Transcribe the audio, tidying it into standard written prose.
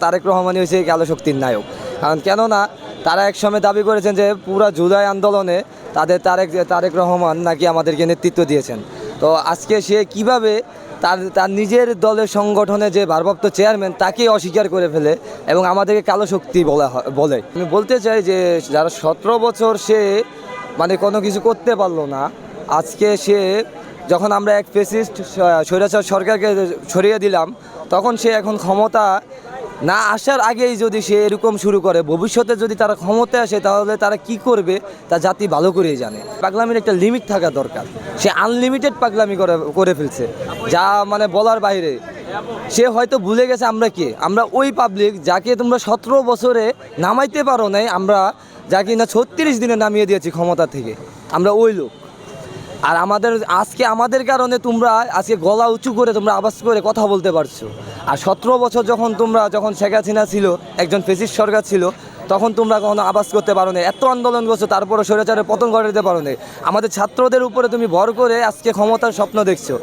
তারেক রহমানই হয়েছে কালো শক্তির নায়ক। কারণ কেননা তারা একসময় দাবি করেছেন যে পুরা জুলাই আন্দোলনে তারেক রহমান নাকি আমাদেরকে নেতৃত্ব দিয়েছেন। তো আজকে সে কিভাবে তার নিজের দলের সংগঠনে যে ভারপ্রাপ্ত চেয়ারম্যান তাকে অস্বীকার করে ফেলে এবং আমাদেরকে কালো শক্তি বলে। আমি বলতে চাই যে যারা 17 বছর সে মানে কোনো কিছু করতে পারলো না, আজকে সে যখন আমরা এক ফ্যাসিস্ট স্বৈরাচার সরকারকে সরিয়ে দিলাম, তখন সে এখন ক্ষমতা না আসার আগেই যদি সে এরকম শুরু করে, ভবিষ্যতে যদি তারা ক্ষমতায় আসে তাহলে তারা কি করবে তা জাতি ভালো করেই জানে। পাগলামির একটা লিমিট থাকা দরকার। সে আনলিমিটেড পাগলামি করে ফেলছে, যা মানে বলার বাইরে। সে হয়তো ভুলে গেছে আমরা কে, আমরা ওই পাবলিক যাকে তোমরা 17 বছরে নামাইতে পারো নাই, আমরা যাকে না 36 দিনে নামিয়ে দিয়েছি ক্ষমতা থেকে, আমরা ওই লোক। আর আজকে আমাদের কারণে তোমরা আজকে গলা উঁচু করে তোমরা আওয়াজ করে কথা বলতে পারছো। আর 17 বছর যখন শেখ হাসিনা ছিল, একজন ফ্যাসিস্ট সরকার ছিল, তখন তোমরা কখনো আওয়াজ করতে পারো না, এত আন্দোলন করছো, তারপরে স্বৈরাচারের পতন ঘটাতে পারো না। আমাদের ছাত্রদের উপরে তুমি ভর করে আজকে ক্ষমতার স্বপ্ন দেখছো।